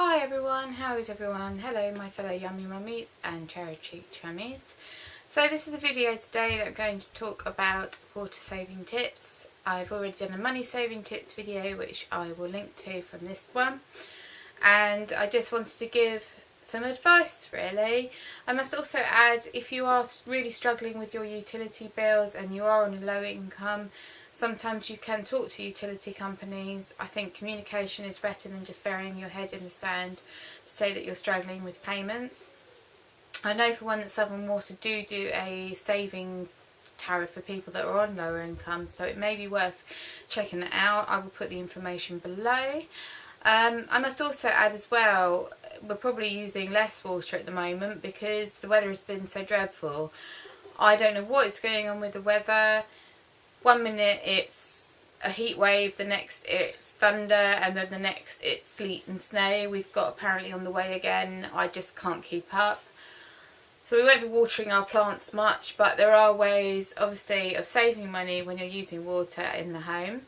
Hi everyone, how is everyone? Hello my fellow yummy mummies and cherry cheek chummies. So this is a video today that I'm going to talk about water saving tips. I've already done a money saving tips video which I will link to from this one, and I just wanted to give some advice really. I must also add, if you are really struggling with your utility bills and you are on a low income, sometimes you can talk to utility companies. I think communication is better than just burying your head in the sand to say that you're struggling with payments. I know for one that Southern Water do a saving tariff for people that are on lower incomes, so it may be worth checking it out. I will put the information below. I must also add as well, we're probably using less water at the moment because the weather has been so dreadful. I don't know what is going on with the weather. One minute it's a heat wave, the next it's thunder, and then the next it's sleet and snow. We've got apparently on the way again. I just can't keep up. So we won't be watering our plants much, but there are ways obviously of saving money when you're using water in the home.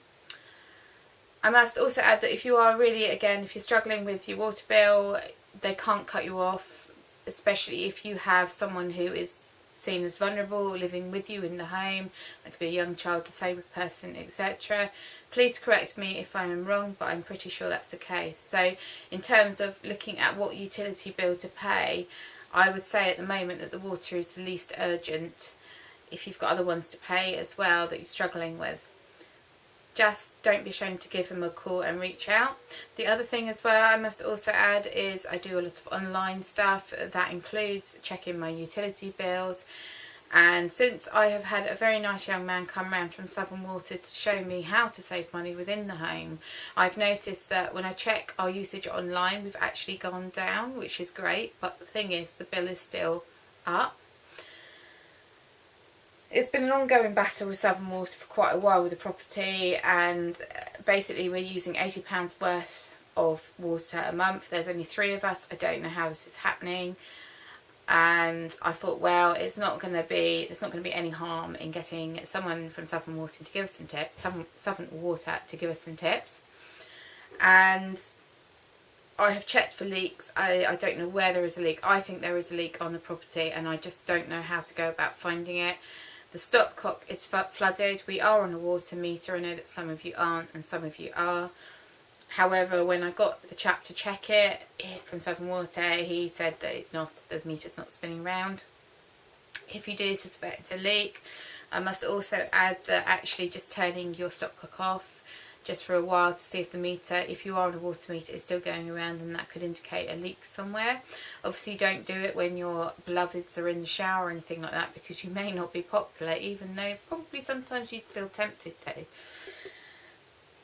I must also add that if you are really, again, if you're struggling with your water bill, they can't cut you off, especially if you have someone who is seen as vulnerable living with you in the home. That could be a young child, disabled person, etc. Please correct me if I am wrong, but I'm pretty sure that's the case. So in terms of looking at what utility bill to pay, I would say at the moment that the water is the least urgent if you've got other ones to pay as well that you're struggling with. Just don't be ashamed to give them a call and reach out. The other thing as well I must also add is I do a lot of online stuff. That includes checking my utility bills. And since I have had a very nice young man come round from Southern Water to show me how to save money within the home, I've noticed that when I check our usage online, we've actually gone down, which is great. But the thing is, the bill is still up. It's been an ongoing battle with Southern Water for quite a while with the property, and basically we're using £80 worth of water a month. There's only 3 of us. I don't know how this is happening, and I thought, well, there's not going to be any harm in getting someone from Southern Water to give us some tips, Southern Water to give us some tips. And I have checked for leaks. I don't know where there is a leak. I think there is a leak on the property, and I just don't know how to go about finding it. The stopcock is flooded. We are on a water meter. I know that some of you aren't and some of you are. However, when I got the chap to check it from Southern Water, he said that the meter's not spinning round. If you do suspect a leak, I must also add that actually just turning your stopcock off just for a while to see if the meter, if you are on a water meter, is still going around, and that could indicate a leak somewhere. Obviously don't do it when your beloveds are in the shower or anything like that, because you may not be popular, even though probably sometimes you'd feel tempted to.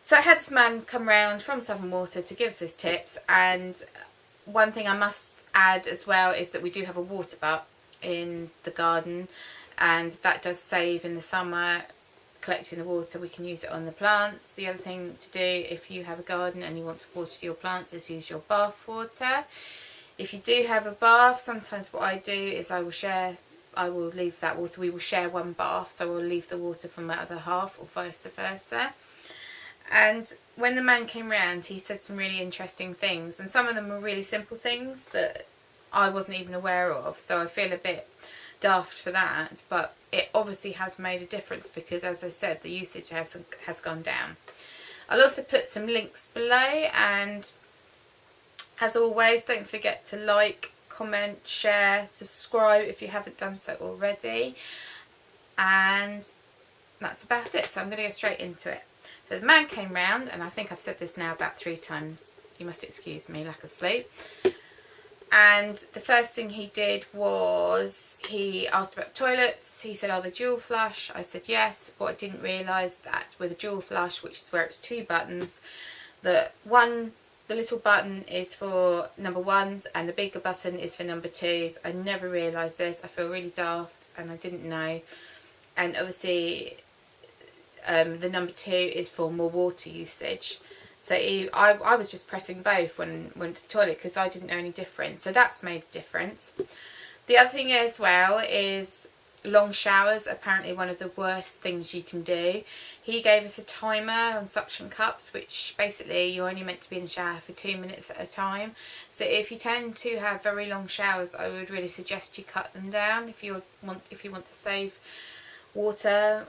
So I had this man come round from Southern Water to give us his tips, and one thing I must add as well is that we do have a water butt in the garden, and that does save in the summer. Collecting the water, we can use it on the plants. The other thing to do if you have a garden and you want to water your plants is use your bath water. If you do have a bath, sometimes what I do is I will leave that water. We will share one bath, so we'll leave the water from my other half or vice versa. And when the man came round, he said some really interesting things, and some of them were really simple things that I wasn't even aware of, so I feel a bit daft for that, but it obviously has made a difference because, as I said, the usage has gone down. I'll also put some links below, and as always, don't forget to like, comment, share, subscribe if you haven't done so already. And that's about it, so I'm going to go straight into it. So the man came round, and I think I've said this now about 3 times. You must excuse me, lack of sleep. And the first thing he did was he asked about toilets. He said, are they dual flush? I said yes. But I didn't realise that with a dual flush, which is where it's 2 buttons, the little button is for number 1s and the bigger button is for number 2s. I never realised this. I feel really daft and I didn't know. And obviously the number 2 is for more water usage. So I was just pressing both when I went to the toilet because I didn't know any difference. So that's made a difference. The other thing as well is long showers are apparently one of the worst things you can do. He gave us a timer on suction cups, which basically you're only meant to be in the shower for 2 minutes at a time. So if you tend to have very long showers, I would really suggest you cut them down if you want to save water,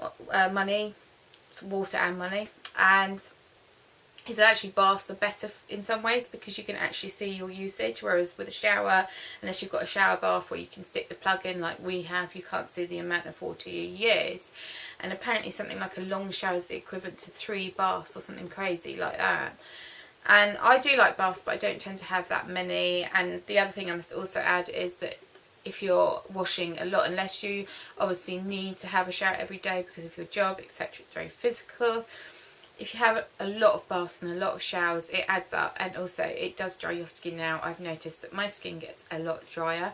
water and money. And he said actually baths are better in some ways because you can actually see your usage, whereas with a shower, unless you've got a shower bath where you can stick the plug in like we have, you can't see the amount of water you use. And apparently something like a long shower is the equivalent to 3 baths or something crazy like that. And I do like baths, but I don't tend to have that many. And the other thing I must also add is that if you're washing a lot, unless you obviously need to have a shower every day because of your job, etc., it's very physical. If you have a lot of baths and a lot of showers, it adds up, and also it does dry your skin out. I've noticed that my skin gets a lot drier,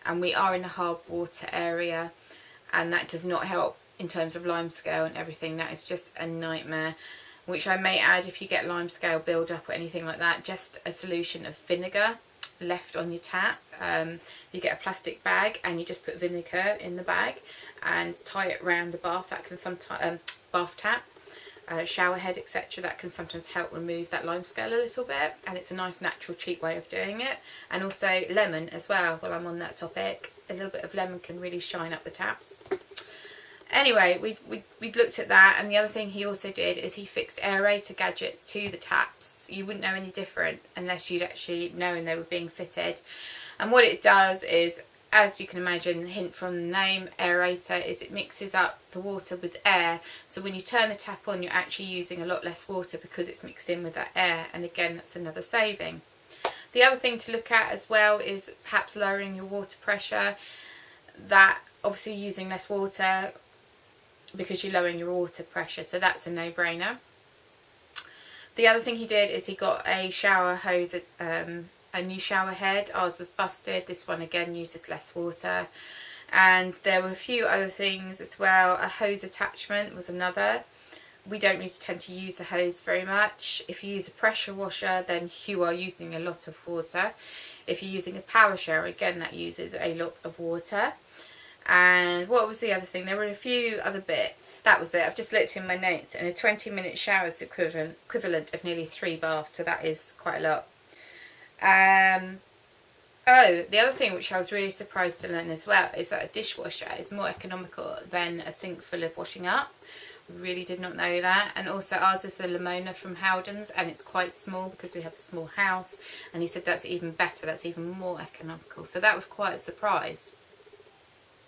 and we are in a hard water area, and that does not help in terms of limescale and everything. That is just a nightmare. Which I may add, if you get limescale build up or anything like that, just a solution of vinegar left on your tap. You get a plastic bag and you just put vinegar in the bag and tie it around the bath. That can sometimes bath tap, shower head, etc. That can sometimes help remove that limescale a little bit, and it's a nice natural cheap way of doing it. And also lemon as well. While I'm on that topic, a little bit of lemon can really shine up the taps. Anyway, we looked at that, and the other thing he also did is he fixed aerator gadgets to the taps. You wouldn't know any different unless you'd actually known they were being fitted. And what it does is, as you can imagine, hint from the name, aerator, is it mixes up the water with air. So when you turn the tap on, you're actually using a lot less water because it's mixed in with that air. And again, that's another saving. The other thing to look at as well is perhaps lowering your water pressure. That obviously using less water because you're lowering your water pressure, so that's a no-brainer. The other thing he did is he got a shower hose, a new shower head. Ours was busted. This one again uses less water. And there were a few other things as well. A hose attachment was another. We don't need to tend to use the hose very much. If you use a pressure washer, then you are using a lot of water. If you're using a power shower, again, that uses a lot of water. And what was the other thing? There were a few other bits. That was it. I've just looked in my notes, and a 20-minute shower is the equivalent of nearly 3 baths, so that is quite a lot. Oh, the other thing which I was really surprised to learn as well is that a dishwasher is more economical than a sink full of washing up. Really did not know that. And also ours is the Lamona from Howden's, and it's quite small because we have a small house, and he said that's even better, that's even more economical. So that was quite a surprise.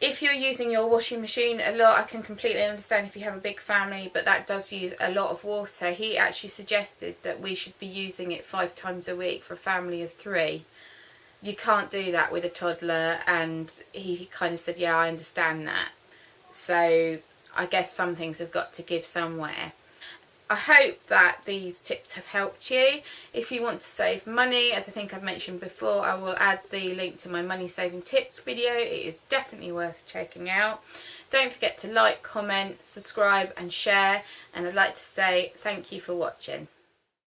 If you're using your washing machine a lot, I can completely understand if you have a big family, but that does use a lot of water. He actually suggested that we should be using it 5 times a week for a family of 3. You can't do that with a toddler, and he kind of said, yeah, I understand that. So I guess some things have got to give somewhere. I hope that these tips have helped you. If you want to save money, as I think I've mentioned before, I will add the link to my money saving tips video. It is definitely worth checking out. Don't forget to like, comment, subscribe and share, and I'd like to say thank you for watching.